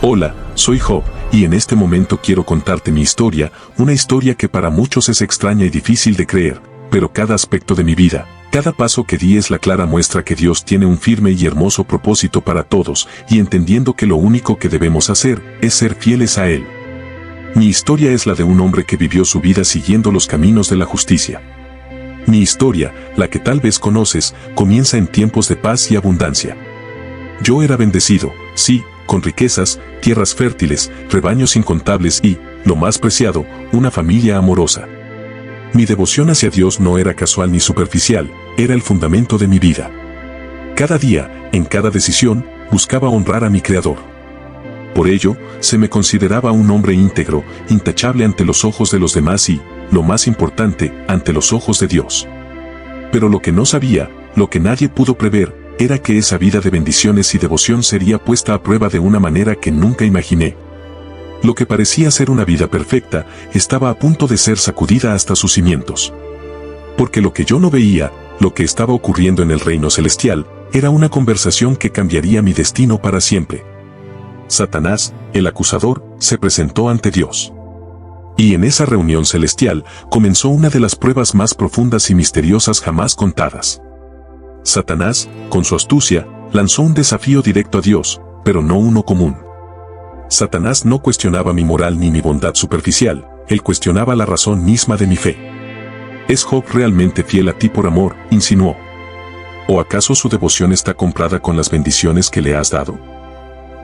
Hola, soy Job, y en este momento quiero contarte mi historia, una historia que para muchos es extraña y difícil de creer, pero cada aspecto de mi vida, cada paso que di es la clara muestra que Dios tiene un firme y hermoso propósito para todos, y entendiendo que lo único que debemos hacer es ser fieles a Él. Mi historia es la de un hombre que vivió su vida siguiendo los caminos de la justicia. Mi historia, la que tal vez conoces, comienza en tiempos de paz y abundancia. Yo era bendecido, sí, con riquezas, tierras fértiles, rebaños incontables y, lo más preciado, una familia amorosa. Mi devoción hacia Dios no era casual ni superficial, era el fundamento de mi vida. Cada día, en cada decisión, buscaba honrar a mi Creador. Por ello, se me consideraba un hombre íntegro, intachable ante los ojos de los demás y, lo más importante, ante los ojos de Dios. Pero lo que no sabía, lo que nadie pudo prever, era que esa vida de bendiciones y devoción sería puesta a prueba de una manera que nunca imaginé. Lo que parecía ser una vida perfecta, estaba a punto de ser sacudida hasta sus cimientos. Porque lo que yo no veía, lo que estaba ocurriendo en el reino celestial, era una conversación que cambiaría mi destino para siempre. Satanás, el acusador, se presentó ante Dios. Y en esa reunión celestial, comenzó una de las pruebas más profundas y misteriosas jamás contadas. Satanás, con su astucia, lanzó un desafío directo a Dios, pero no uno común. Satanás no cuestionaba mi moral ni mi bondad superficial, él cuestionaba la razón misma de mi fe. ¿Es Job realmente fiel a ti por amor?, insinuó. ¿O acaso su devoción está comprada con las bendiciones que le has dado?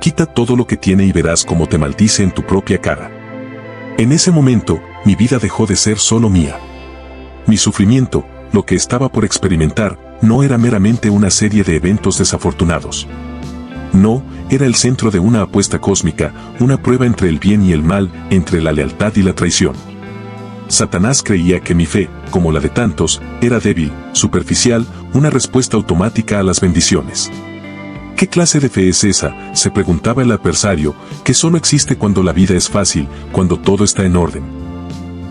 Quita todo lo que tiene y verás cómo te maldice en tu propia cara. En ese momento, mi vida dejó de ser solo mía. Mi sufrimiento, lo que estaba por experimentar, no era meramente una serie de eventos desafortunados. No, era el centro de una apuesta cósmica, una prueba entre el bien y el mal, entre la lealtad y la traición. Satanás creía que mi fe, como la de tantos, era débil, superficial, una respuesta automática a las bendiciones. ¿Qué clase de fe es esa?, se preguntaba el adversario, que solo existe cuando la vida es fácil, cuando todo está en orden.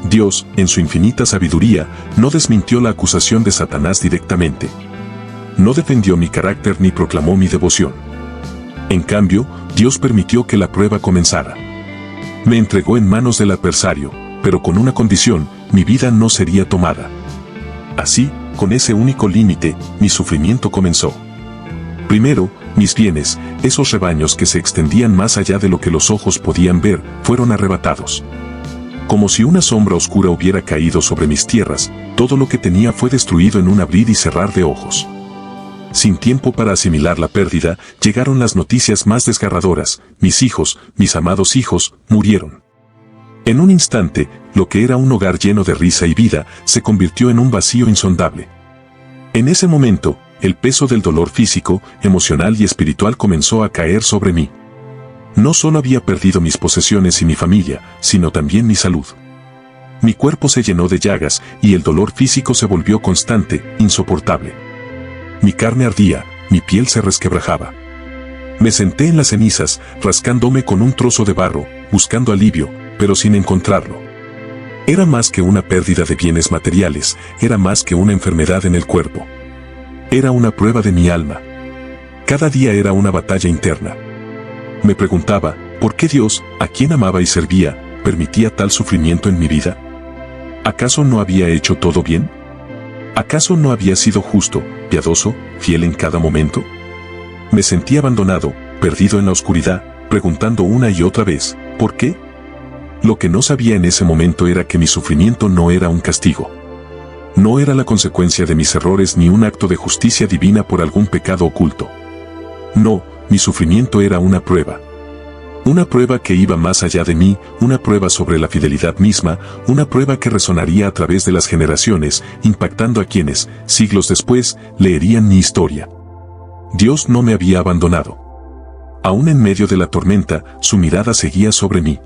Dios, en su infinita sabiduría, no desmintió la acusación de Satanás directamente. No defendió mi carácter ni proclamó mi devoción. En cambio, Dios permitió que la prueba comenzara. Me entregó en manos del adversario, pero con una condición: mi vida no sería tomada. Así, con ese único límite, mi sufrimiento comenzó. Primero, mis bienes, esos rebaños que se extendían más allá de lo que los ojos podían ver, fueron arrebatados. Como si una sombra oscura hubiera caído sobre mis tierras, todo lo que tenía fue destruido en un abrir y cerrar de ojos. Sin tiempo para asimilar la pérdida, llegaron las noticias más desgarradoras: mis hijos, mis amados hijos, murieron. En un instante, lo que era un hogar lleno de risa y vida, se convirtió en un vacío insondable. En ese momento, el peso del dolor físico, emocional y espiritual comenzó a caer sobre mí. No solo había perdido mis posesiones y mi familia, sino también mi salud. Mi cuerpo se llenó de llagas, y el dolor físico se volvió constante, insoportable. Mi carne ardía, mi piel se resquebrajaba. Me senté en las cenizas, rascándome con un trozo de barro, buscando alivio, pero sin encontrarlo. Era más que una pérdida de bienes materiales, era más que una enfermedad en el cuerpo. Era una prueba de mi alma. Cada día era una batalla interna. Me preguntaba, ¿por qué Dios, a quien amaba y servía, permitía tal sufrimiento en mi vida? ¿Acaso no había hecho todo bien? ¿Acaso no había sido justo, piadoso, fiel en cada momento? Me sentí abandonado, perdido en la oscuridad, preguntando una y otra vez, ¿por qué? Lo que no sabía en ese momento era que mi sufrimiento no era un castigo. No era la consecuencia de mis errores ni un acto de justicia divina por algún pecado oculto. No, mi sufrimiento era una prueba. Una prueba que iba más allá de mí, una prueba sobre la fidelidad misma, una prueba que resonaría a través de las generaciones, impactando a quienes, siglos después, leerían mi historia. Dios no me había abandonado. Aún en medio de la tormenta, su mirada seguía sobre mí.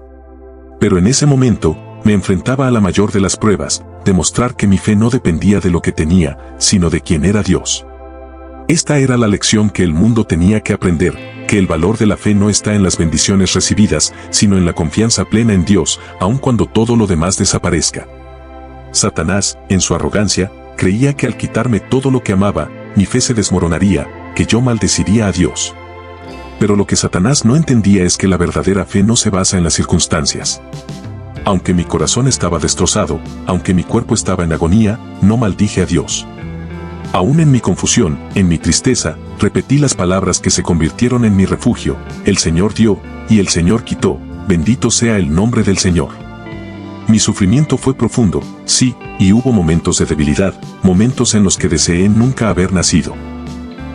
Pero en ese momento, me enfrentaba a la mayor de las pruebas: demostrar que mi fe no dependía de lo que tenía, sino de quién era Dios. Esta era la lección que el mundo tenía que aprender, que el valor de la fe no está en las bendiciones recibidas, sino en la confianza plena en Dios, aun cuando todo lo demás desaparezca. Satanás, en su arrogancia, creía que al quitarme todo lo que amaba, mi fe se desmoronaría, que yo maldeciría a Dios. Pero lo que Satanás no entendía es que la verdadera fe no se basa en las circunstancias. Aunque mi corazón estaba destrozado, aunque mi cuerpo estaba en agonía, no maldije a Dios. Aún en mi confusión, en mi tristeza, repetí las palabras que se convirtieron en mi refugio: el Señor dio, y el Señor quitó, bendito sea el nombre del Señor. Mi sufrimiento fue profundo, sí, y hubo momentos de debilidad, momentos en los que deseé nunca haber nacido.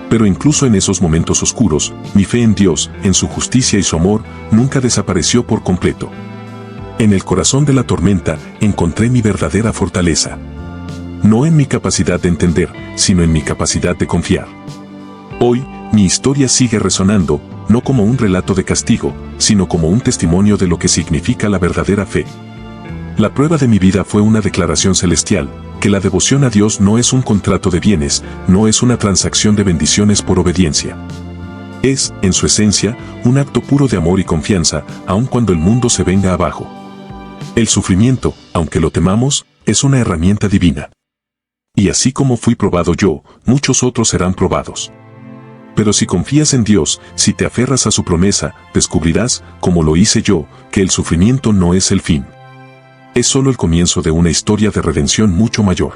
Pero incluso en esos momentos oscuros, mi fe en Dios, en su justicia y su amor, nunca desapareció por completo. En el corazón de la tormenta, encontré mi verdadera fortaleza. No en mi capacidad de entender, sino en mi capacidad de confiar. Hoy, mi historia sigue resonando, no como un relato de castigo, sino como un testimonio de lo que significa la verdadera fe. La prueba de mi vida fue una declaración celestial, que la devoción a Dios no es un contrato de bienes, no es una transacción de bendiciones por obediencia. Es, en su esencia, un acto puro de amor y confianza, aun cuando el mundo se venga abajo. El sufrimiento, aunque lo temamos, es una herramienta divina. Y así como fui probado yo, muchos otros serán probados. Pero si confías en Dios, si te aferras a su promesa, descubrirás, como lo hice yo, que el sufrimiento no es el fin. Es solo el comienzo de una historia de redención mucho mayor.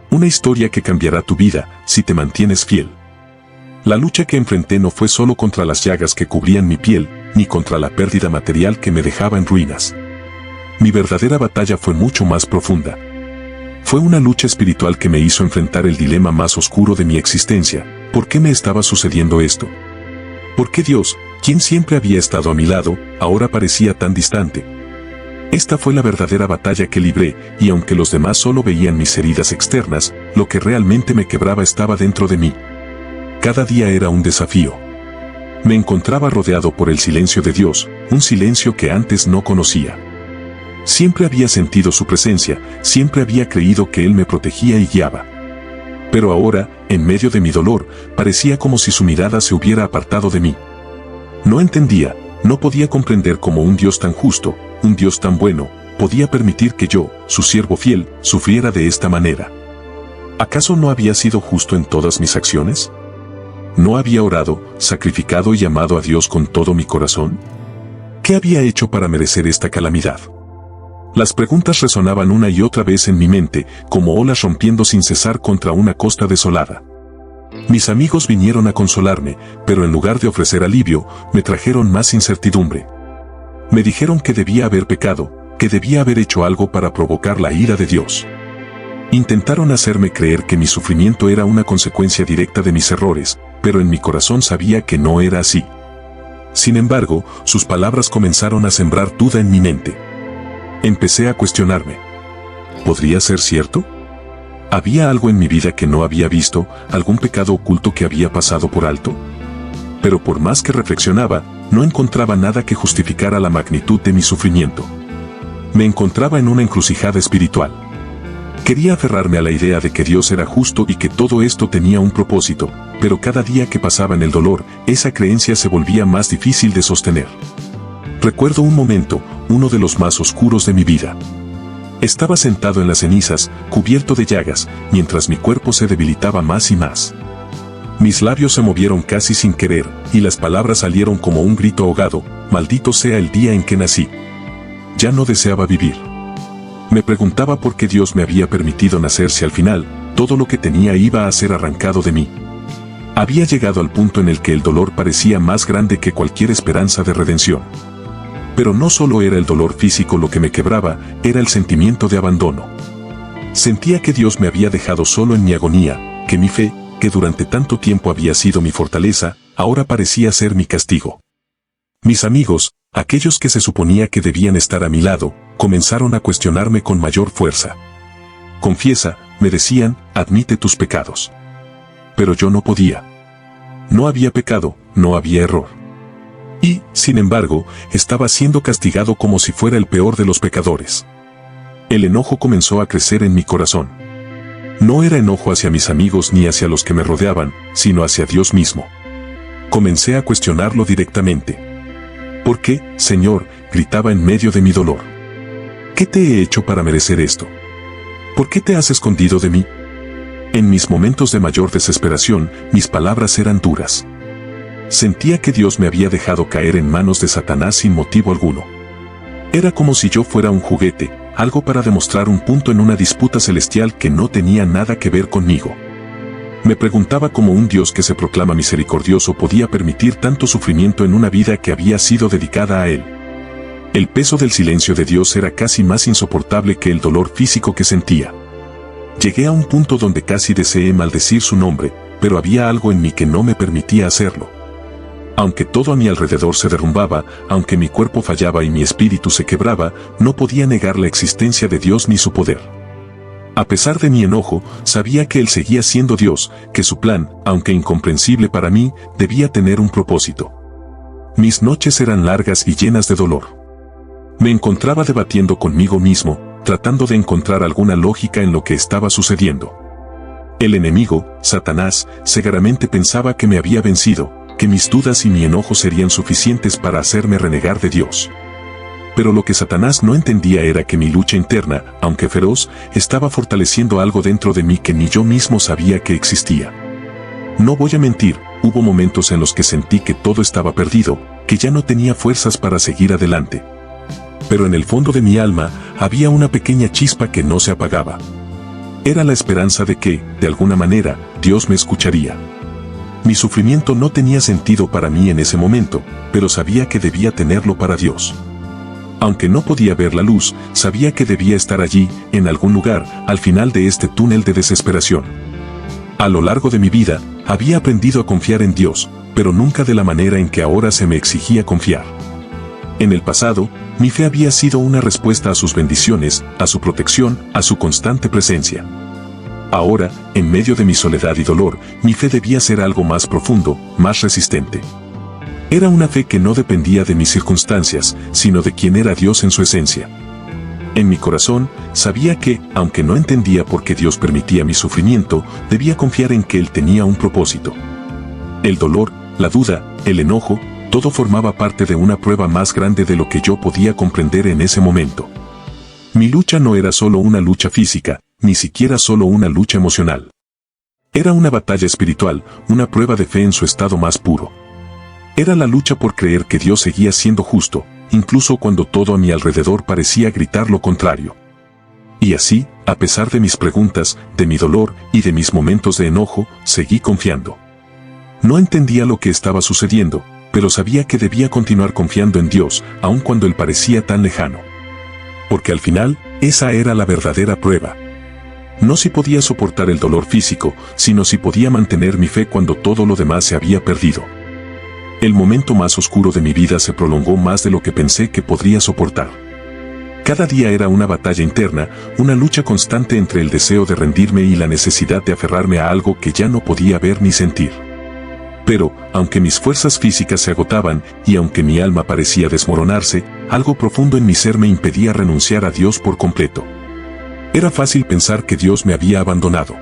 Una historia que cambiará tu vida, si te mantienes fiel. La lucha que enfrenté no fue solo contra las llagas que cubrían mi piel, ni contra la pérdida material que me dejaba en ruinas. Mi verdadera batalla fue mucho más profunda. Fue una lucha espiritual que me hizo enfrentar el dilema más oscuro de mi existencia: ¿por qué me estaba sucediendo esto? ¿Por qué Dios, quien siempre había estado a mi lado, ahora parecía tan distante? Esta fue la verdadera batalla que libré, y aunque los demás solo veían mis heridas externas, lo que realmente me quebraba estaba dentro de mí. Cada día era un desafío. Me encontraba rodeado por el silencio de Dios, un silencio que antes no conocía. Siempre había sentido su presencia, siempre había creído que Él me protegía y guiaba. Pero ahora, en medio de mi dolor, parecía como si su mirada se hubiera apartado de mí. No entendía, no podía comprender cómo un Dios tan justo, un Dios tan bueno, podía permitir que yo, su siervo fiel, sufriera de esta manera. ¿Acaso no había sido justo en todas mis acciones? ¿No había orado, sacrificado y amado a Dios con todo mi corazón? ¿Qué había hecho para merecer esta calamidad? Las preguntas resonaban una y otra vez en mi mente, como olas rompiendo sin cesar contra una costa desolada. Mis amigos vinieron a consolarme, pero en lugar de ofrecer alivio, me trajeron más incertidumbre. Me dijeron que debía haber pecado, que debía haber hecho algo para provocar la ira de Dios. Intentaron hacerme creer que mi sufrimiento era una consecuencia directa de mis errores, pero en mi corazón sabía que no era así. Sin embargo, sus palabras comenzaron a sembrar duda en mi mente. Empecé a cuestionarme. ¿Podría ser cierto? ¿Había algo en mi vida que no había visto, algún pecado oculto que había pasado por alto? Pero por más que reflexionaba, no encontraba nada que justificara la magnitud de mi sufrimiento. Me encontraba en una encrucijada espiritual. Quería aferrarme a la idea de que Dios era justo y que todo esto tenía un propósito, pero cada día que pasaba en el dolor, esa creencia se volvía más difícil de sostener. Recuerdo un momento, uno de los más oscuros de mi vida. Estaba sentado en las cenizas, cubierto de llagas, mientras mi cuerpo se debilitaba más y más. Mis labios se movieron casi sin querer, y las palabras salieron como un grito ahogado: maldito sea el día en que nací. Ya no deseaba vivir. Me preguntaba por qué Dios me había permitido nacer si al final, todo lo que tenía iba a ser arrancado de mí. Había llegado al punto en el que el dolor parecía más grande que cualquier esperanza de redención. Pero no solo era el dolor físico lo que me quebraba, era el sentimiento de abandono. Sentía que Dios me había dejado solo en mi agonía, que mi fe, que durante tanto tiempo había sido mi fortaleza, ahora parecía ser mi castigo. Mis amigos, aquellos que se suponía que debían estar a mi lado, comenzaron a cuestionarme con mayor fuerza. Confiesa, me decían, admite tus pecados. Pero yo no podía. No había pecado, no había error. Y, sin embargo, estaba siendo castigado como si fuera el peor de los pecadores. El enojo comenzó a crecer en mi corazón. No era enojo hacia mis amigos ni hacia los que me rodeaban, sino hacia Dios mismo. Comencé a cuestionarlo directamente. ¿Por qué, Señor?, gritaba en medio de mi dolor. ¿Qué te he hecho para merecer esto? ¿Por qué te has escondido de mí? En mis momentos de mayor desesperación, mis palabras eran duras. Sentía que Dios me había dejado caer en manos de Satanás sin motivo alguno. Era como si yo fuera un juguete, algo para demostrar un punto en una disputa celestial que no tenía nada que ver conmigo. Me preguntaba cómo un Dios que se proclama misericordioso podía permitir tanto sufrimiento en una vida que había sido dedicada a Él. El peso del silencio de Dios era casi más insoportable que el dolor físico que sentía. Llegué a un punto donde casi deseé maldecir su nombre, pero había algo en mí que no me permitía hacerlo. Aunque todo a mi alrededor se derrumbaba, aunque mi cuerpo fallaba y mi espíritu se quebraba, no podía negar la existencia de Dios ni su poder. A pesar de mi enojo, sabía que Él seguía siendo Dios, que su plan, aunque incomprensible para mí, debía tener un propósito. Mis noches eran largas y llenas de dolor. Me encontraba debatiendo conmigo mismo, tratando de encontrar alguna lógica en lo que estaba sucediendo. El enemigo, Satanás, cegaramente pensaba que me había vencido, que mis dudas y mi enojo serían suficientes para hacerme renegar de Dios. Pero lo que Satanás no entendía era que mi lucha interna, aunque feroz, estaba fortaleciendo algo dentro de mí que ni yo mismo sabía que existía. No voy a mentir, hubo momentos en los que sentí que todo estaba perdido, que ya no tenía fuerzas para seguir adelante. Pero en el fondo de mi alma, había una pequeña chispa que no se apagaba. Era la esperanza de que, de alguna manera, Dios me escucharía. Mi sufrimiento no tenía sentido para mí en ese momento, pero sabía que debía tenerlo para Dios. Aunque no podía ver la luz, sabía que debía estar allí, en algún lugar, al final de este túnel de desesperación. A lo largo de mi vida, había aprendido a confiar en Dios, pero nunca de la manera en que ahora se me exigía confiar. En el pasado, mi fe había sido una respuesta a sus bendiciones, a su protección, a su constante presencia. Ahora, en medio de mi soledad y dolor, mi fe debía ser algo más profundo, más resistente. Era una fe que no dependía de mis circunstancias, sino de quién era Dios en su esencia. En mi corazón, sabía que, aunque no entendía por qué Dios permitía mi sufrimiento, debía confiar en que Él tenía un propósito. El dolor, la duda, el enojo, todo formaba parte de una prueba más grande de lo que yo podía comprender en ese momento. Mi lucha no era solo una lucha física, ni siquiera solo una lucha emocional. Era una batalla espiritual, una prueba de fe en su estado más puro. Era la lucha por creer que Dios seguía siendo justo, incluso cuando todo a mi alrededor parecía gritar lo contrario. Y así, a pesar de mis preguntas, de mi dolor y de mis momentos de enojo, seguí confiando. No entendía lo que estaba sucediendo, pero sabía que debía continuar confiando en Dios, aun cuando Él parecía tan lejano. Porque al final, esa era la verdadera prueba. No si podía soportar el dolor físico, sino si podía mantener mi fe cuando todo lo demás se había perdido. El momento más oscuro de mi vida se prolongó más de lo que pensé que podría soportar. Cada día era una batalla interna, una lucha constante entre el deseo de rendirme y la necesidad de aferrarme a algo que ya no podía ver ni sentir. Pero, aunque mis fuerzas físicas se agotaban y aunque mi alma parecía desmoronarse, algo profundo en mi ser me impedía renunciar a Dios por completo. Era fácil pensar que Dios me había abandonado.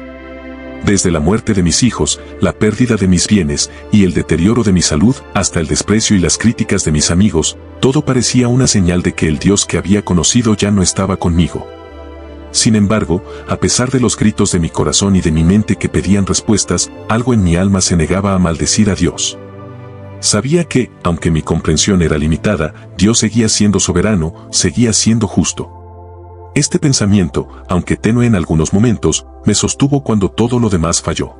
Desde la muerte de mis hijos, la pérdida de mis bienes y el deterioro de mi salud, hasta el desprecio y las críticas de mis amigos, todo parecía una señal de que el Dios que había conocido ya no estaba conmigo. Sin embargo, a pesar de los gritos de mi corazón y de mi mente que pedían respuestas, algo en mi alma se negaba a maldecir a Dios. Sabía que, aunque mi comprensión era limitada, Dios seguía siendo soberano, seguía siendo justo. Este pensamiento, aunque tenue en algunos momentos, me sostuvo cuando todo lo demás falló.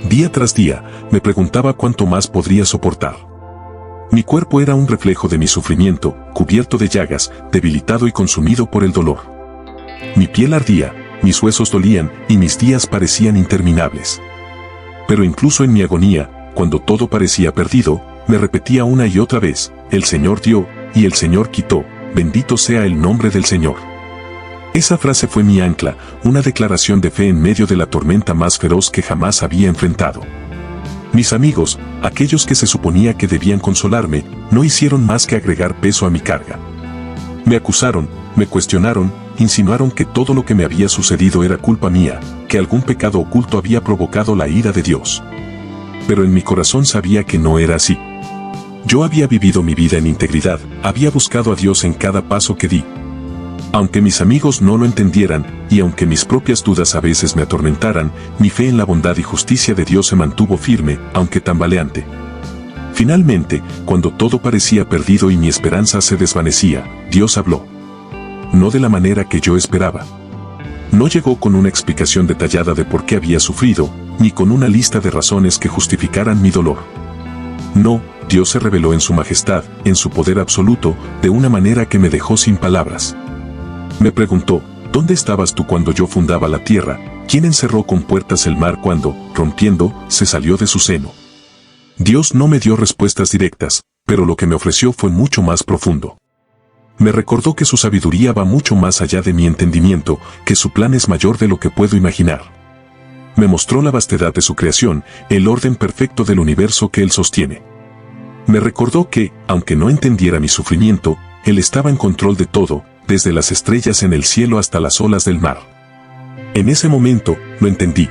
Día tras día, me preguntaba cuánto más podría soportar. Mi cuerpo era un reflejo de mi sufrimiento, cubierto de llagas, debilitado y consumido por el dolor. Mi piel ardía, mis huesos dolían y mis días parecían interminables. Pero incluso en mi agonía, cuando todo parecía perdido, me repetía una y otra vez, el Señor dio, y el Señor quitó, bendito sea el nombre del Señor. Esa frase fue mi ancla, una declaración de fe en medio de la tormenta más feroz que jamás había enfrentado. Mis amigos, aquellos que se suponía que debían consolarme, no hicieron más que agregar peso a mi carga. Me acusaron, me cuestionaron, insinuaron que todo lo que me había sucedido era culpa mía, que algún pecado oculto había provocado la ira de Dios. Pero en mi corazón sabía que no era así. Yo había vivido mi vida en integridad, había buscado a Dios en cada paso que di. Aunque mis amigos no lo entendieran, y aunque mis propias dudas a veces me atormentaran, mi fe en la bondad y justicia de Dios se mantuvo firme, aunque tambaleante. Finalmente, cuando todo parecía perdido y mi esperanza se desvanecía, Dios habló. No de la manera que yo esperaba. No llegó con una explicación detallada de por qué había sufrido, ni con una lista de razones que justificaran mi dolor. No, Dios se reveló en su majestad, en su poder absoluto, de una manera que me dejó sin palabras. Me preguntó, ¿dónde estabas tú cuando yo fundaba la tierra? ¿Quién encerró con puertas el mar cuando, rompiendo, se salió de su seno? Dios no me dio respuestas directas, pero lo que me ofreció fue mucho más profundo. Me recordó que su sabiduría va mucho más allá de mi entendimiento, que su plan es mayor de lo que puedo imaginar. Me mostró la vastedad de su creación, el orden perfecto del universo que Él sostiene. Me recordó que, aunque no entendiera mi sufrimiento, Él estaba en control de todo, desde las estrellas en el cielo hasta las olas del mar. En ese momento, lo entendí.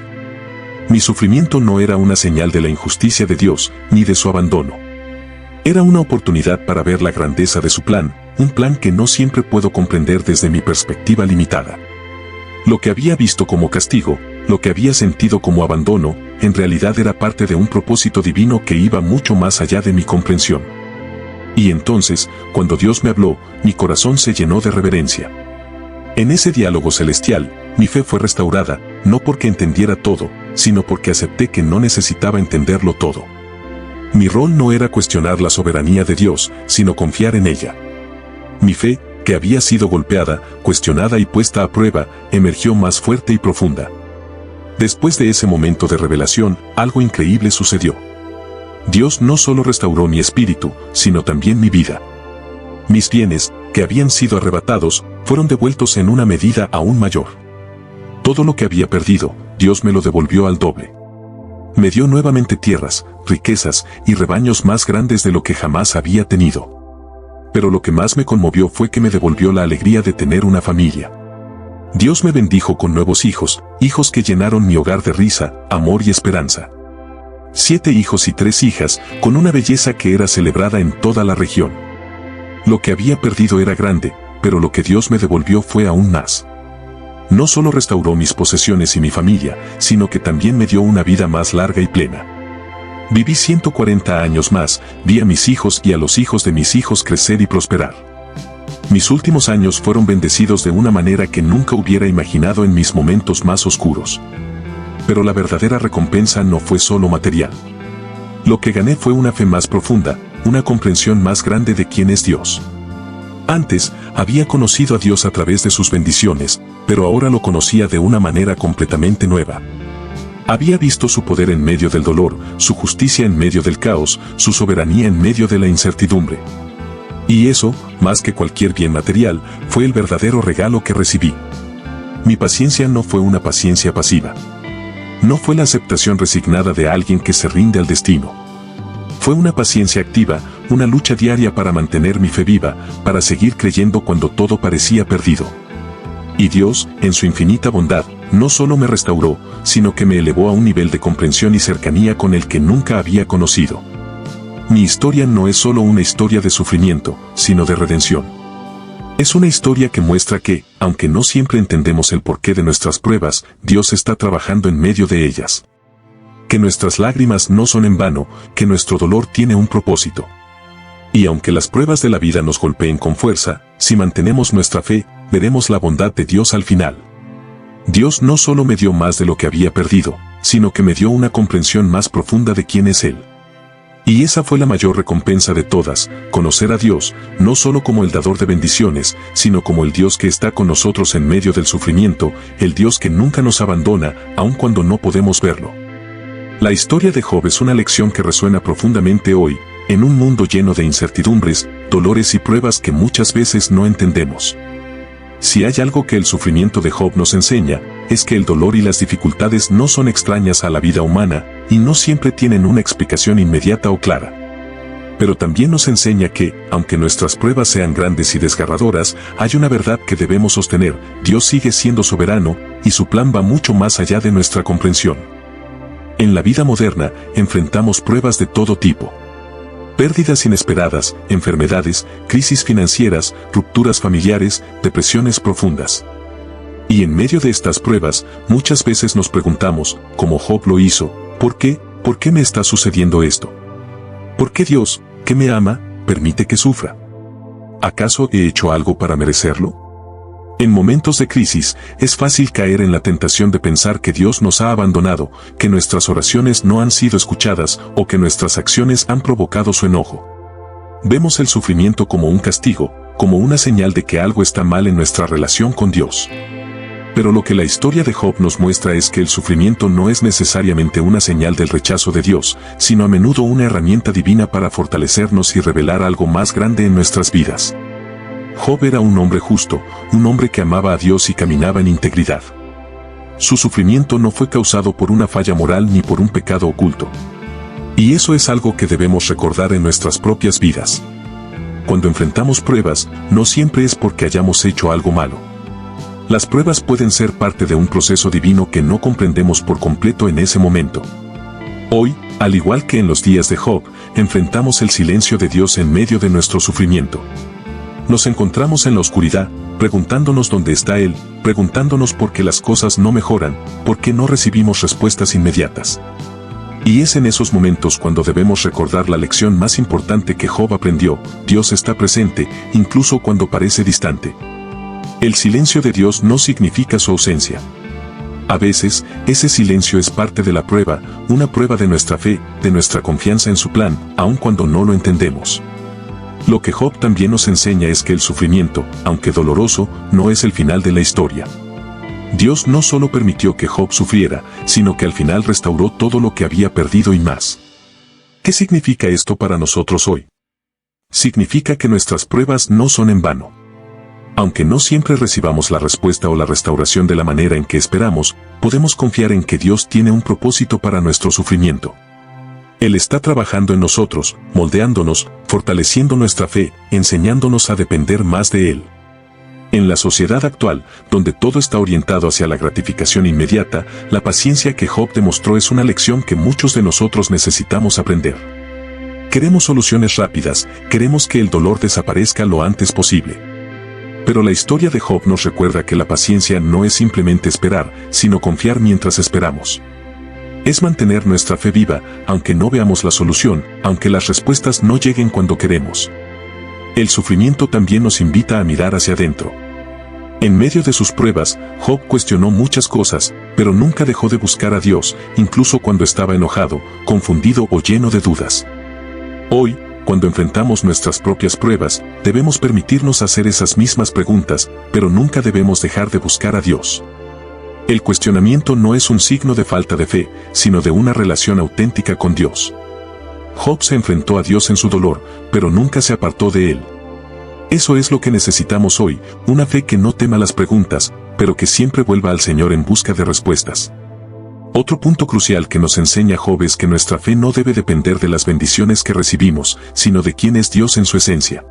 Mi sufrimiento no era una señal de la injusticia de Dios, ni de su abandono. Era una oportunidad para ver la grandeza de su plan, un plan que no siempre puedo comprender desde mi perspectiva limitada. Lo que había visto como castigo, lo que había sentido como abandono, en realidad era parte de un propósito divino que iba mucho más allá de mi comprensión. Y entonces, cuando Dios me habló, mi corazón se llenó de reverencia. En ese diálogo celestial, mi fe fue restaurada, no porque entendiera todo, sino porque acepté que no necesitaba entenderlo todo. Mi rol no era cuestionar la soberanía de Dios, sino confiar en ella. Mi fe, que había sido golpeada, cuestionada y puesta a prueba, emergió más fuerte y profunda. Después de ese momento de revelación, algo increíble sucedió. Dios no solo restauró mi espíritu, sino también mi vida. Mis bienes, que habían sido arrebatados, fueron devueltos en una medida aún mayor. Todo lo que había perdido, Dios me lo devolvió al doble. Me dio nuevamente tierras, riquezas y rebaños más grandes de lo que jamás había tenido. Pero lo que más me conmovió fue que me devolvió la alegría de tener una familia. Dios me bendijo con nuevos hijos, hijos que llenaron mi hogar de risa, amor y esperanza. 7 hijos y 3 hijas, con una belleza que era celebrada en toda la región. Lo que había perdido era grande, pero lo que Dios me devolvió fue aún más. No solo restauró mis posesiones y mi familia, sino que también me dio una vida más larga y plena. Viví 140 años más, vi a mis hijos y a los hijos de mis hijos crecer y prosperar. Mis últimos años fueron bendecidos de una manera que nunca hubiera imaginado en mis momentos más oscuros. Pero la verdadera recompensa no fue solo material. Lo que gané fue una fe más profunda, una comprensión más grande de quién es Dios. Antes, había conocido a Dios a través de sus bendiciones, pero ahora lo conocía de una manera completamente nueva. Había visto su poder en medio del dolor, su justicia en medio del caos, su soberanía en medio de la incertidumbre. Y eso, más que cualquier bien material, fue el verdadero regalo que recibí. Mi paciencia no fue una paciencia pasiva. No fue la aceptación resignada de alguien que se rinde al destino. Fue una paciencia activa, una lucha diaria para mantener mi fe viva, para seguir creyendo cuando todo parecía perdido. Y Dios, en su infinita bondad, no solo me restauró, sino que me elevó a un nivel de comprensión y cercanía con el que nunca había conocido. Mi historia no es solo una historia de sufrimiento, sino de redención. Es una historia que muestra que, aunque no siempre entendemos el porqué de nuestras pruebas, Dios está trabajando en medio de ellas. Que nuestras lágrimas no son en vano, que nuestro dolor tiene un propósito. Y aunque las pruebas de la vida nos golpeen con fuerza, si mantenemos nuestra fe, veremos la bondad de Dios al final. Dios no solo me dio más de lo que había perdido, sino que me dio una comprensión más profunda de quién es Él. Y esa fue la mayor recompensa de todas, conocer a Dios, no solo como el dador de bendiciones, sino como el Dios que está con nosotros en medio del sufrimiento, el Dios que nunca nos abandona, aun cuando no podemos verlo. La historia de Job es una lección que resuena profundamente hoy, en un mundo lleno de incertidumbres, dolores y pruebas que muchas veces no entendemos. Si hay algo que el sufrimiento de Job nos enseña, es que el dolor y las dificultades no son extrañas a la vida humana, y no siempre tienen una explicación inmediata o clara. Pero también nos enseña que, aunque nuestras pruebas sean grandes y desgarradoras, hay una verdad que debemos sostener: Dios sigue siendo soberano, y su plan va mucho más allá de nuestra comprensión. En la vida moderna, enfrentamos pruebas de todo tipo. Pérdidas inesperadas, enfermedades, crisis financieras, rupturas familiares, depresiones profundas. Y en medio de estas pruebas, muchas veces nos preguntamos, como Job lo hizo, ¿por qué? ¿Por qué me está sucediendo esto? ¿Por qué Dios, que me ama, permite que sufra? ¿Acaso he hecho algo para merecerlo? En momentos de crisis, es fácil caer en la tentación de pensar que Dios nos ha abandonado, que nuestras oraciones no han sido escuchadas o que nuestras acciones han provocado su enojo. Vemos el sufrimiento como un castigo, como una señal de que algo está mal en nuestra relación con Dios. Pero lo que la historia de Job nos muestra es que el sufrimiento no es necesariamente una señal del rechazo de Dios, sino a menudo una herramienta divina para fortalecernos y revelar algo más grande en nuestras vidas. Job era un hombre justo, un hombre que amaba a Dios y caminaba en integridad. Su sufrimiento no fue causado por una falla moral ni por un pecado oculto. Y eso es algo que debemos recordar en nuestras propias vidas. Cuando enfrentamos pruebas, no siempre es porque hayamos hecho algo malo. Las pruebas pueden ser parte de un proceso divino que no comprendemos por completo en ese momento. Hoy, al igual que en los días de Job, enfrentamos el silencio de Dios en medio de nuestro sufrimiento. Nos encontramos en la oscuridad, preguntándonos dónde está Él, preguntándonos por qué las cosas no mejoran, por qué no recibimos respuestas inmediatas. Y es en esos momentos cuando debemos recordar la lección más importante que Job aprendió: Dios está presente, incluso cuando parece distante. El silencio de Dios no significa su ausencia. A veces, ese silencio es parte de la prueba, una prueba de nuestra fe, de nuestra confianza en su plan, aun cuando no lo entendemos. Lo que Job también nos enseña es que el sufrimiento, aunque doloroso, no es el final de la historia. Dios no solo permitió que Job sufriera, sino que al final restauró todo lo que había perdido y más. ¿Qué significa esto para nosotros hoy? Significa que nuestras pruebas no son en vano. Aunque no siempre recibamos la respuesta o la restauración de la manera en que esperamos, podemos confiar en que Dios tiene un propósito para nuestro sufrimiento. Él está trabajando en nosotros, moldeándonos, fortaleciendo nuestra fe, enseñándonos a depender más de Él. En la sociedad actual, donde todo está orientado hacia la gratificación inmediata, la paciencia que Job demostró es una lección que muchos de nosotros necesitamos aprender. Queremos soluciones rápidas, queremos que el dolor desaparezca lo antes posible. Pero la historia de Job nos recuerda que la paciencia no es simplemente esperar, sino confiar mientras esperamos. Es mantener nuestra fe viva, aunque no veamos la solución, aunque las respuestas no lleguen cuando queremos. El sufrimiento también nos invita a mirar hacia adentro. En medio de sus pruebas, Job cuestionó muchas cosas, pero nunca dejó de buscar a Dios, incluso cuando estaba enojado, confundido o lleno de dudas. Hoy, cuando enfrentamos nuestras propias pruebas, debemos permitirnos hacer esas mismas preguntas, pero nunca debemos dejar de buscar a Dios. El cuestionamiento no es un signo de falta de fe, sino de una relación auténtica con Dios. Job se enfrentó a Dios en su dolor, pero nunca se apartó de Él. Eso es lo que necesitamos hoy, una fe que no tema las preguntas, pero que siempre vuelva al Señor en busca de respuestas. Otro punto crucial que nos enseña Job es que nuestra fe no debe depender de las bendiciones que recibimos, sino de quién es Dios en su esencia.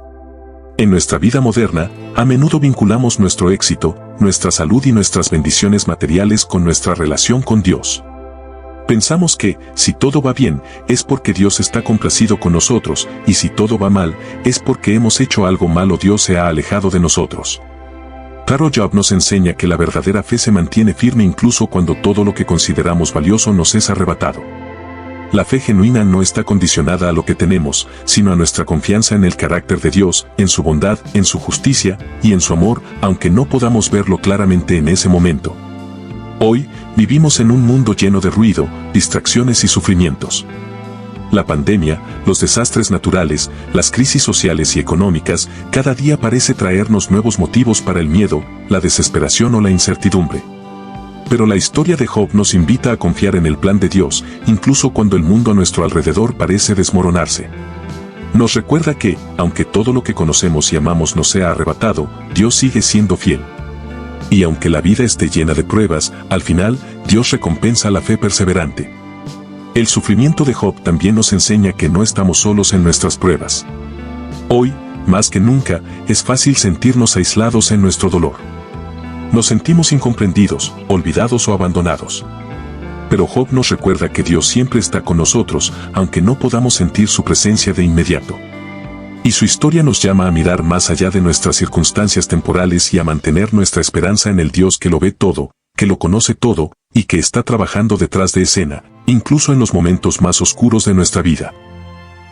En nuestra vida moderna, a menudo vinculamos nuestro éxito, nuestra salud y nuestras bendiciones materiales con nuestra relación con Dios. Pensamos que, si todo va bien, es porque Dios está complacido con nosotros, y si todo va mal, es porque hemos hecho algo malo o Dios se ha alejado de nosotros. Claro, Job nos enseña que la verdadera fe se mantiene firme incluso cuando todo lo que consideramos valioso nos es arrebatado. La fe genuina no está condicionada a lo que tenemos, sino a nuestra confianza en el carácter de Dios, en su bondad, en su justicia y en su amor, aunque no podamos verlo claramente en ese momento. Hoy, vivimos en un mundo lleno de ruido, distracciones y sufrimientos. La pandemia, los desastres naturales, las crisis sociales y económicas, cada día parece traernos nuevos motivos para el miedo, la desesperación o la incertidumbre. Pero la historia de Job nos invita a confiar en el plan de Dios, incluso cuando el mundo a nuestro alrededor parece desmoronarse. Nos recuerda que, aunque todo lo que conocemos y amamos nos sea arrebatado, Dios sigue siendo fiel. Y aunque la vida esté llena de pruebas, al final, Dios recompensa la fe perseverante. El sufrimiento de Job también nos enseña que no estamos solos en nuestras pruebas. Hoy, más que nunca, es fácil sentirnos aislados en nuestro dolor. Nos sentimos incomprendidos, olvidados o abandonados. Pero Job nos recuerda que Dios siempre está con nosotros, aunque no podamos sentir su presencia de inmediato. Y su historia nos llama a mirar más allá de nuestras circunstancias temporales y a mantener nuestra esperanza en el Dios que lo ve todo, que lo conoce todo, y que está trabajando detrás de escena, incluso en los momentos más oscuros de nuestra vida.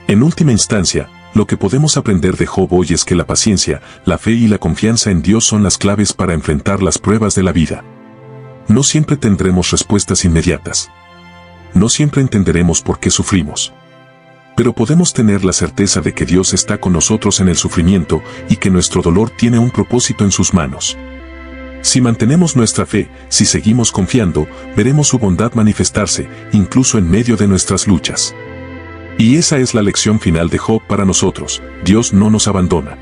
En última instancia, lo que podemos aprender de Job hoy es que la paciencia, la fe y la confianza en Dios son las claves para enfrentar las pruebas de la vida. No siempre tendremos respuestas inmediatas. No siempre entenderemos por qué sufrimos. Pero podemos tener la certeza de que Dios está con nosotros en el sufrimiento y que nuestro dolor tiene un propósito en sus manos. Si mantenemos nuestra fe, si seguimos confiando, veremos su bondad manifestarse, incluso en medio de nuestras luchas. Y esa es la lección final de Job para nosotros: Dios no nos abandona.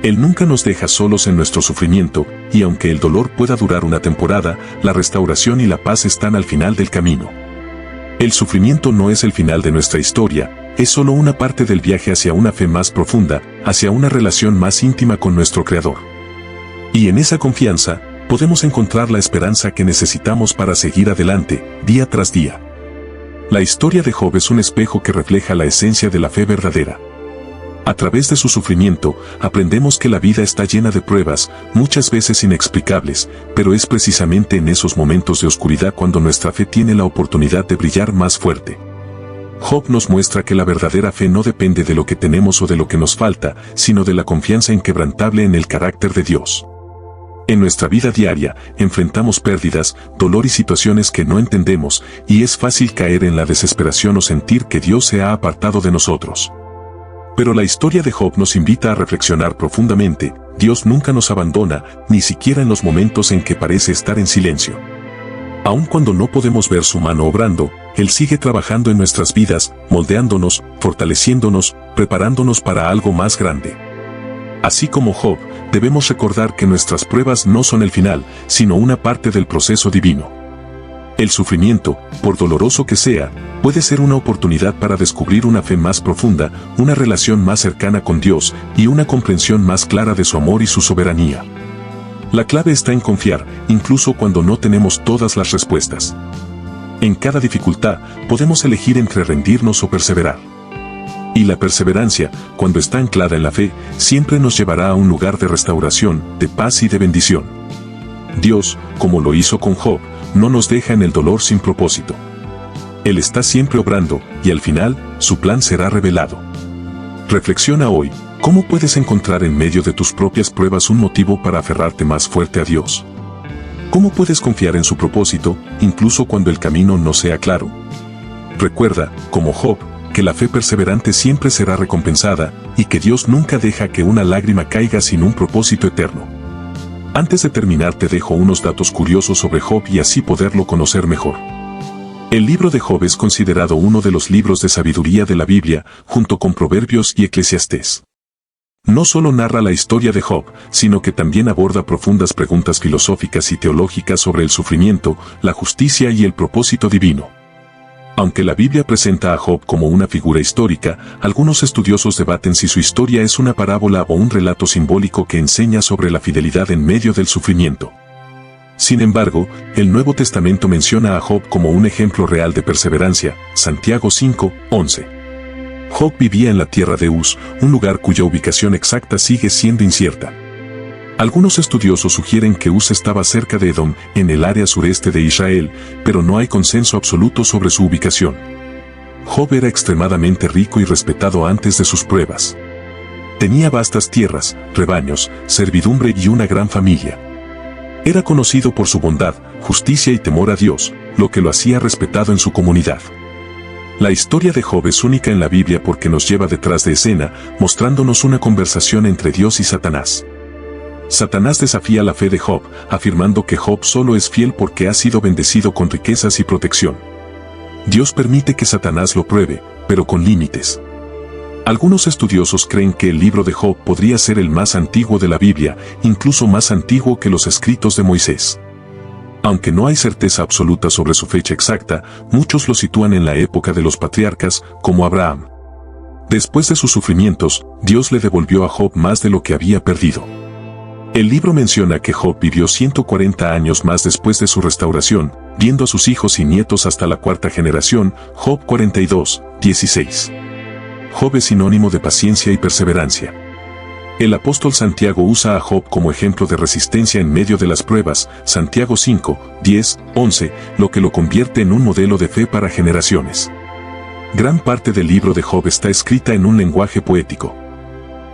Él nunca nos deja solos en nuestro sufrimiento, y aunque el dolor pueda durar una temporada, la restauración y la paz están al final del camino. El sufrimiento no es el final de nuestra historia, es solo una parte del viaje hacia una fe más profunda, hacia una relación más íntima con nuestro Creador. Y en esa confianza, podemos encontrar la esperanza que necesitamos para seguir adelante, día tras día. La historia de Job es un espejo que refleja la esencia de la fe verdadera. A través de su sufrimiento, aprendemos que la vida está llena de pruebas, muchas veces inexplicables, pero es precisamente en esos momentos de oscuridad cuando nuestra fe tiene la oportunidad de brillar más fuerte. Job nos muestra que la verdadera fe no depende de lo que tenemos o de lo que nos falta, sino de la confianza inquebrantable en el carácter de Dios. En nuestra vida diaria, enfrentamos pérdidas, dolor y situaciones que no entendemos, y es fácil caer en la desesperación o sentir que Dios se ha apartado de nosotros. Pero la historia de Job nos invita a reflexionar profundamente: Dios nunca nos abandona, ni siquiera en los momentos en que parece estar en silencio. Aun cuando no podemos ver su mano obrando, Él sigue trabajando en nuestras vidas, moldeándonos, fortaleciéndonos, preparándonos para algo más grande. Así como Job, debemos recordar que nuestras pruebas no son el final, sino una parte del proceso divino. El sufrimiento, por doloroso que sea, puede ser una oportunidad para descubrir una fe más profunda, una relación más cercana con Dios y una comprensión más clara de su amor y su soberanía. La clave está en confiar, incluso cuando no tenemos todas las respuestas. En cada dificultad, podemos elegir entre rendirnos o perseverar. Y la perseverancia, cuando está anclada en la fe, siempre nos llevará a un lugar de restauración, de paz y de bendición. Dios, como lo hizo con Job, no nos deja en el dolor sin propósito. Él está siempre obrando, y al final, su plan será revelado. Reflexiona hoy: ¿cómo puedes encontrar en medio de tus propias pruebas un motivo para aferrarte más fuerte a Dios? ¿Cómo puedes confiar en su propósito, incluso cuando el camino no sea claro? Recuerda, como Job, que la fe perseverante siempre será recompensada, y que Dios nunca deja que una lágrima caiga sin un propósito eterno. Antes de terminar, te dejo unos datos curiosos sobre Job y así poderlo conocer mejor. El libro de Job es considerado uno de los libros de sabiduría de la Biblia, junto con Proverbios y Eclesiastés. No solo narra la historia de Job, sino que también aborda profundas preguntas filosóficas y teológicas sobre el sufrimiento, la justicia y el propósito divino. Aunque la Biblia presenta a Job como una figura histórica, algunos estudiosos debaten si su historia es una parábola o un relato simbólico que enseña sobre la fidelidad en medio del sufrimiento. Sin embargo, el Nuevo Testamento menciona a Job como un ejemplo real de perseverancia, Santiago 5:11. Job vivía en la tierra de Uz, un lugar cuya ubicación exacta sigue siendo incierta. Algunos estudiosos sugieren que Uz estaba cerca de Edom, en el área sureste de Israel, pero no hay consenso absoluto sobre su ubicación. Job era extremadamente rico y respetado antes de sus pruebas. Tenía vastas tierras, rebaños, servidumbre y una gran familia. Era conocido por su bondad, justicia y temor a Dios, lo que lo hacía respetado en su comunidad. La historia de Job es única en la Biblia porque nos lleva detrás de escena, mostrándonos una conversación entre Dios y Satanás. Satanás desafía la fe de Job, afirmando que Job solo es fiel porque ha sido bendecido con riquezas y protección. Dios permite que Satanás lo pruebe, pero con límites. Algunos estudiosos creen que el libro de Job podría ser el más antiguo de la Biblia, incluso más antiguo que los escritos de Moisés. Aunque no hay certeza absoluta sobre su fecha exacta, muchos lo sitúan en la época de los patriarcas, como Abraham. Después de sus sufrimientos, Dios le devolvió a Job más de lo que había perdido. El libro menciona que Job vivió 140 años más después de su restauración, viendo a sus hijos y nietos hasta la cuarta generación, Job 42:16. Job es sinónimo de paciencia y perseverancia. El apóstol Santiago usa a Job como ejemplo de resistencia en medio de las pruebas, Santiago 5:10-11, lo que lo convierte en un modelo de fe para generaciones. Gran parte del libro de Job está escrita en un lenguaje poético.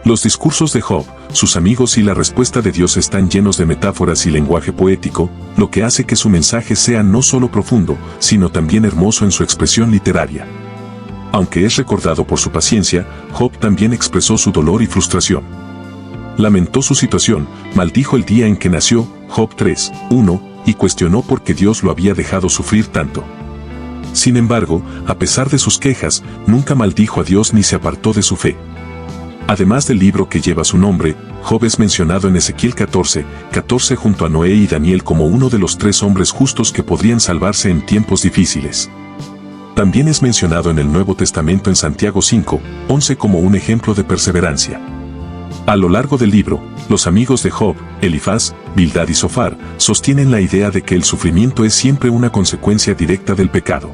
Los discursos de Job, sus amigos y la respuesta de Dios están llenos de metáforas y lenguaje poético, lo que hace que su mensaje sea no solo profundo, sino también hermoso en su expresión literaria. Aunque es recordado por su paciencia, Job también expresó su dolor y frustración. Lamentó su situación, maldijo el día en que nació, Job 3:1, y cuestionó por qué Dios lo había dejado sufrir tanto. Sin embargo, a pesar de sus quejas, nunca maldijo a Dios ni se apartó de su fe. Además del libro que lleva su nombre, Job es mencionado en Ezequiel 14:14 junto a Noé y Daniel como uno de los 3 hombres justos que podrían salvarse en tiempos difíciles. También es mencionado en el Nuevo Testamento en Santiago 5:11 como un ejemplo de perseverancia. A lo largo del libro, los amigos de Job, Elifaz, Bildad y Zofar, sostienen la idea de que el sufrimiento es siempre una consecuencia directa del pecado.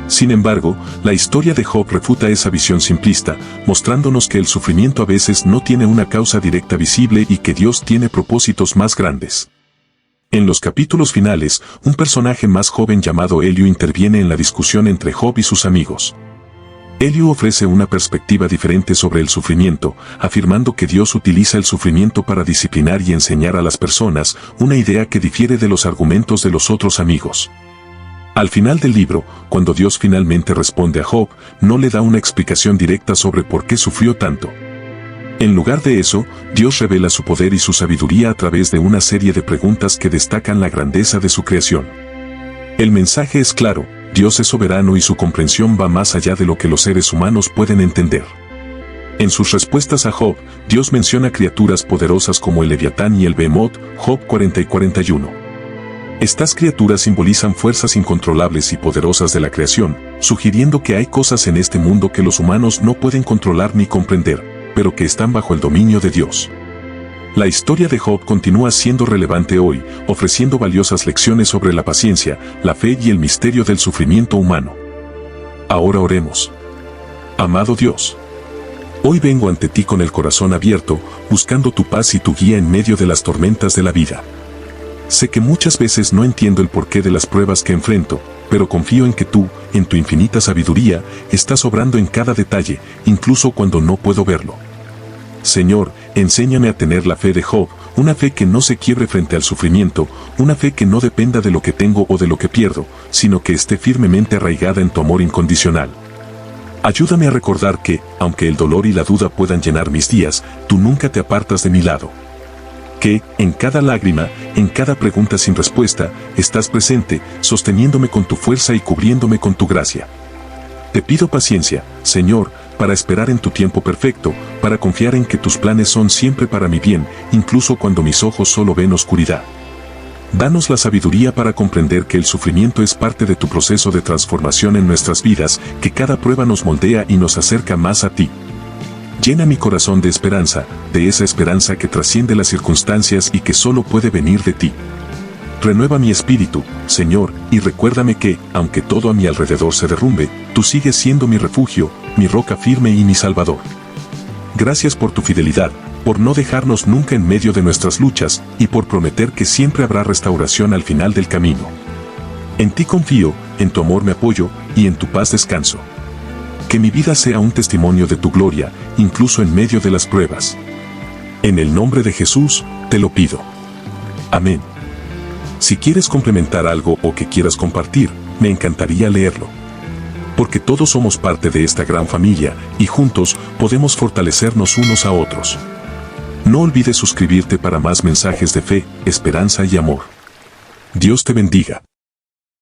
Sin embargo, la historia de Job refuta esa visión simplista, mostrándonos que el sufrimiento a veces no tiene una causa directa visible y que Dios tiene propósitos más grandes. En los capítulos finales, un personaje más joven llamado Eliú interviene en la discusión entre Job y sus amigos. Eliú ofrece una perspectiva diferente sobre el sufrimiento, afirmando que Dios utiliza el sufrimiento para disciplinar y enseñar a las personas, una idea que difiere de los argumentos de los otros amigos. Al final del libro, cuando Dios finalmente responde a Job, no le da una explicación directa sobre por qué sufrió tanto. En lugar de eso, Dios revela su poder y su sabiduría a través de una serie de preguntas que destacan la grandeza de su creación. El mensaje es claro: Dios es soberano y su comprensión va más allá de lo que los seres humanos pueden entender. En sus respuestas a Job, Dios menciona criaturas poderosas como el Leviatán y el Behemoth, Job 40 y 41. Estas criaturas simbolizan fuerzas incontrolables y poderosas de la creación, sugiriendo que hay cosas en este mundo que los humanos no pueden controlar ni comprender, pero que están bajo el dominio de Dios. La historia de Job continúa siendo relevante hoy, ofreciendo valiosas lecciones sobre la paciencia, la fe y el misterio del sufrimiento humano. Ahora oremos. Amado Dios, hoy vengo ante ti con el corazón abierto, buscando tu paz y tu guía en medio de las tormentas de la vida. Sé que muchas veces no entiendo el porqué de las pruebas que enfrento, pero confío en que tú, en tu infinita sabiduría, estás obrando en cada detalle, incluso cuando no puedo verlo. Señor, enséñame a tener la fe de Job, una fe que no se quiebre frente al sufrimiento, una fe que no dependa de lo que tengo o de lo que pierdo, sino que esté firmemente arraigada en tu amor incondicional. Ayúdame a recordar que, aunque el dolor y la duda puedan llenar mis días, tú nunca te apartas de mi lado. Que, en cada lágrima, en cada pregunta sin respuesta, estás presente, sosteniéndome con tu fuerza y cubriéndome con tu gracia. Te pido paciencia, Señor, para esperar en tu tiempo perfecto, para confiar en que tus planes son siempre para mi bien, incluso cuando mis ojos solo ven oscuridad. Danos la sabiduría para comprender que el sufrimiento es parte de tu proceso de transformación en nuestras vidas, que cada prueba nos moldea y nos acerca más a ti. Llena mi corazón de esperanza, de esa esperanza que trasciende las circunstancias y que solo puede venir de ti. Renueva mi espíritu, Señor, y recuérdame que, aunque todo a mi alrededor se derrumbe, tú sigues siendo mi refugio, mi roca firme y mi Salvador. Gracias por tu fidelidad, por no dejarnos nunca en medio de nuestras luchas, y por prometer que siempre habrá restauración al final del camino. En ti confío, en tu amor me apoyo, y en tu paz descanso. Que mi vida sea un testimonio de tu gloria, incluso en medio de las pruebas. En el nombre de Jesús, te lo pido. Amén. Si quieres complementar algo o que quieras compartir, me encantaría leerlo. Porque todos somos parte de esta gran familia, y juntos podemos fortalecernos unos a otros. No olvides suscribirte para más mensajes de fe, esperanza y amor. Dios te bendiga.